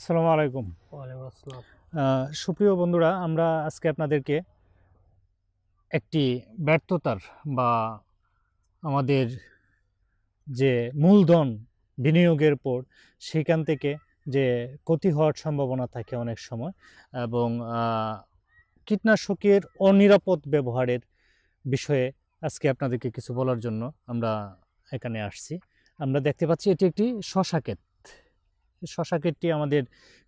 আসসালামু আলাইকুম। ওয়ালাইকুম আসসালাম। সুপ্রিয় বন্ধুরা, আমরা আজকে আপনাদেরকে একটি ব্যর্থতার বা আমাদের যে মূলধন বিনিয়োগের পর সেখান থেকে যে ক্ষতি হওয়ার সম্ভাবনা থাকে অনেক সময়, এবং কীটনাশকের অনিরাপদ ব্যবহারের বিষয়ে আজকে আপনাদেরকে কিছু বলার জন্য আমরা এখানে আসছি। আমরা দেখতে পাচ্ছি এটি একটি শশা ক্ষেত। শশা ক্ষেতটি আমাদের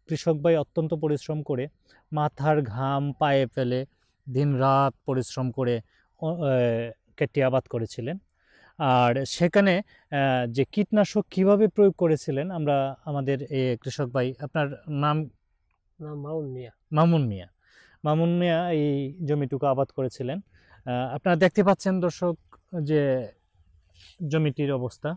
কৃষক ভাই অত্যন্ত পরিশ্রম করে মাথার ঘাম পায়ে ফেলে দিনরাত পরিশ্রম করে ক্ষেতটি আবাদ করেছিলেন। আর সেখানে যে কীটনাশক কিভাবে প্রয়োগ করেছিলেন, আমরা আমাদের কৃষক ভাই, আপনার নাম? মামুন মিয়া এই জমিটুকু আবাদ করেছিলেন। আপনারা দেখতে পাচ্ছেন দর্শক যে জমিটির অবস্থা।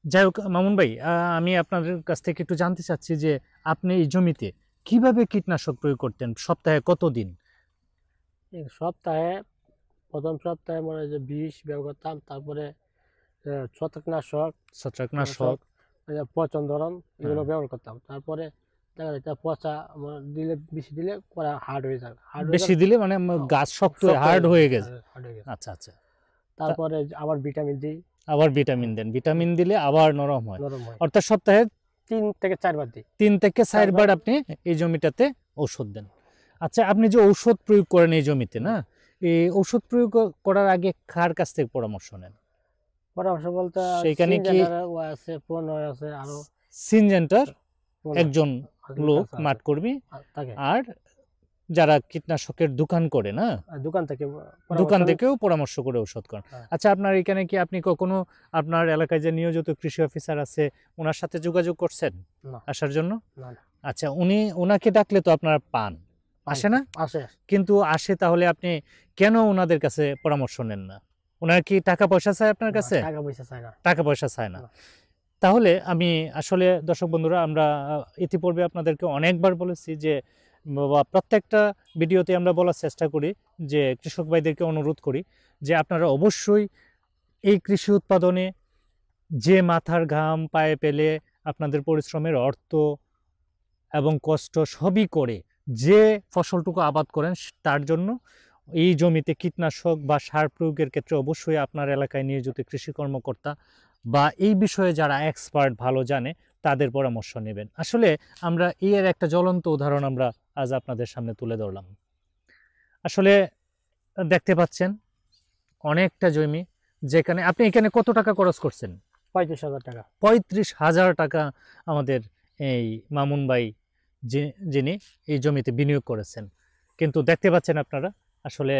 যাই হোক মামুন ভাই, আমি আপনাদের কাছ থেকে একটু জানতে চাচ্ছি যে আপনি এই জমিতে কিভাবে কীটনাশক প্রয়োগ করতেন, সপ্তাহে কতদিন? সপ্তাহে প্রথম সপ্তাহে মনে হয় যে বিষ ব্যবহার করতাম, তারপরে ছত্রাকনাশক পচন ধরন এগুলো ব্যবহার করতাম। তারপরে দেখা যায় পচা দিলে বেশি দিলে পরে হার্ড হয়ে যায়, বেশি দিলে মানে গাছ শক্ত হার্ড হয়ে গেছে। আচ্ছা আচ্ছা। তারপরে আবার ভিটামিন দিই। আবার ভিটামিন দেন, ভিটামিন দিলে আবার নরম হয়। অর্থাৎ সপ্তাহে 3 থেকে 4 বার দিই। 3 থেকে 4 বার আপনি এই জমিটাতে ঔষধ দেন। আচ্ছা, আপনি যে ঔষধ প্রয়োগ করেন এই জমিতে, না, এই ঔষধ প্রয়োগ করার আগে কার কাছ থেকে পরামর্শ নেন? পরামর্শ বলতে সেখানে কি আছে, প্রণয় আছে, আরো সিনজেন্টার একজন লোক মাঠকর্মী, আর যারা কীটনাশকের দোকান করে, না, দোকান থেকেও পরামর্শ করে ঔষধ করেন। আচ্ছা, আপনার এখানে কি আপনি কখনো আপনার এলাকায় যে নিয়োজিত কৃষি অফিসার আছে ওনার সাথে যোগাযোগ করছেন আসার জন্য? আচ্ছা, ওনাকে ডাকলে তো আপনারা পান, আসে না? আসে। কিন্তু আসে, তাহলে আপনি কেন ওনাদের কাছে পরামর্শ নেন না? ওনারা কি টাকা পয়সা চায় আপনার কাছে? টাকা পয়সা চায় না। তাহলে আমি আসলে দর্শক বন্ধুরা, আমরা ইতিপূর্বে আপনাদেরকে অনেকবার বলেছি যে প্রত্যেকটা ভিডিওতে আমরা বলার চেষ্টা করি যে কৃষক ভাইদেরকে অনুরোধ করি যে আপনারা অবশ্যই এই কৃষি উৎপাদনে যে মাথার ঘাম পায়ে পেলে আপনাদের পরিশ্রমের অর্থ এবং কষ্ট সবই করে যে ফসলটুকু আবাদ করেন, তার জন্য এই জমিতে কীটনাশক বা সার প্রয়োগের ক্ষেত্রে অবশ্যই আপনার এলাকায় নিয়োজিত কৃষি কর্মকর্তা বা এই বিষয়ে যারা এক্সপার্ট ভালো জানে তাদের পরামর্শ নেবেন। আসলে আমরা এর একটা জ্বলন্ত উদাহরণ আমরা আজ আপনাদের সামনে তুলে ধরলাম। আসলে দেখতে পাচ্ছেন অনেকটা জমি, যেখানে আপনি এখানে কত টাকা খরচ করছেন? 35,000 টাকা। 35,000 টাকা আমাদের এই মামুন ভাই যিনি এই জমিতে বিনিয়োগ করেছেন। কিন্তু দেখতে পাচ্ছেন আপনারা, আসলে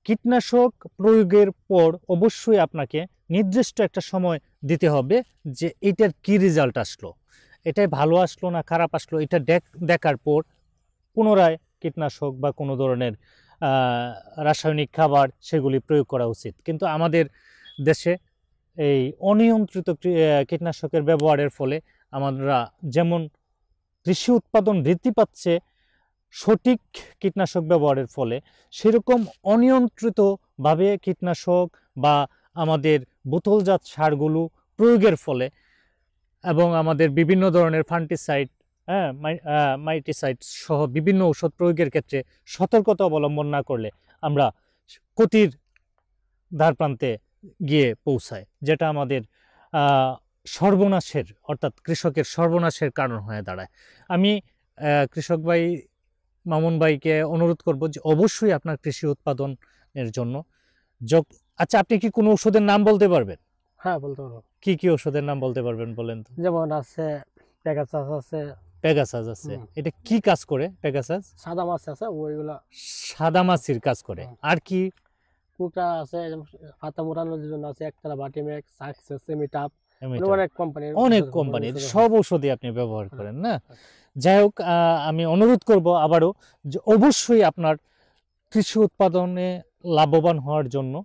কীটনাশক প্রয়োগের পর অবশ্যই আপনাকে নির্দিষ্ট একটা সময় দিতে হবে যে এটার কি রেজাল্ট আসলো, এটাই ভালো আসলো না খারাপ আসলো, এটা দেখার পর পুনরায় কীটনাশক বা কোনো ধরনের রাসায়নিক খাবার সেগুলি প্রয়োগ করা উচিত। কিন্তু আমাদের দেশে এই অনিয়ন্ত্রিত কীটনাশকের ব্যবহারের ফলে আমরা যেমন কৃষি উৎপাদন বৃদ্ধি পাচ্ছে সঠিক কীটনাশক ব্যবহারের ফলে, সেরকম অনিয়ন্ত্রিতভাবে কীটনাশক বা আমাদের বোতলজাত সারগুলো প্রয়োগের ফলে এবং আমাদের বিভিন্ন ধরনের ফান্টিসাইড, মাইটিসাইড সহ বিভিন্ন ঔষধ প্রয়োগের ক্ষেত্রে সতর্কতা অবলম্বন না করলে আমরা ক্ষতির দ্বারপ্রান্তে গিয়ে পৌঁছায়, যেটা আমাদের সর্বনাশের, অর্থাৎ কৃষকের সর্বনাশের কারণ হয়ে দাঁড়ায়। আমি কৃষক ভাই মামুন ভাইকে অনুরোধ করব যে অবশ্যই আপনার কৃষি উৎপাদনের জন্য আচ্ছা, আপনি কি কোনো ওষুধের নাম বলতে পারবেন? হ্যাঁ, বলতে পারবো। কি কি ওষুধের নাম বলতে পারবেন বলেন তো? যেমন আছে পেগাসাস আছে। পেগাসাস আছে, এটা কি কাজ করে? পেগাসাস সাদা মাছ আছে, ওইগুলা সাদা মাছির কাজ করে। আর কি? কুটা আছে, পাতা মোড়ানোর জন্য আছে একতলা বাটিমেক্স, সাকসেস, সেমিটাপ, অনেক কোম্পানির সব ওষুধই আপনি ব্যবহার করেন, না? যাই হোক, আমি অনুরোধ করব আবারও যে অবশ্যই আপনার কৃষি উৎপাদনে লাভবান হওয়ার জন্য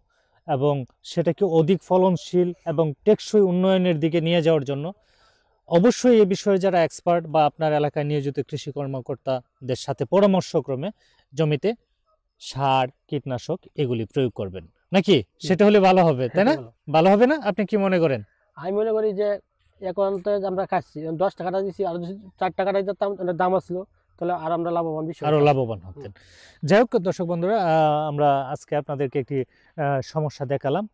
এবং সেটাকে অধিক ফলনশীল এবং টেকসই উন্নয়নের দিকে নিয়ে যাওয়ার জন্য অবশ্যই এ বিষয়ে যারা এক্সপার্ট বা আপনার এলাকায় নিয়োজিত কৃষি কর্মকর্তাদের সাথে পরামর্শক্রমে জমিতে সার, কীটনাশক এগুলি প্রয়োগ করবেন, নাকি? সেটা হলে ভালো হবে, তাই না? ভালো হবে না? আপনি কি মনে করেন? আমি মনে করি যে এখন তো আমরা খাচ্ছি 10 টাকাটা দিচ্ছি, আর যদি 4 টাকাটা দিতাম এটার দাম আসলো, তাহলে আর আমরা লাভবান বেশি আরো হতাম। লাভবান হতেন। যাই হোক দর্শক বন্ধুরা, আমরা আজকে আপনাদেরকে একটি সমস্যা দেখালাম।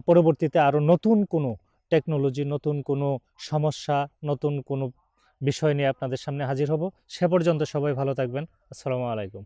পরবর্তীতে আরো নতুন কোনো টেকনোলজি, নতুন কোনো সমস্যা, নতুন কোনো বিষয় নিয়ে আপনাদের সামনে হাজির হব। সে পর্যন্ত সবাই ভালো থাকবেন। আসসালামু আলাইকুম।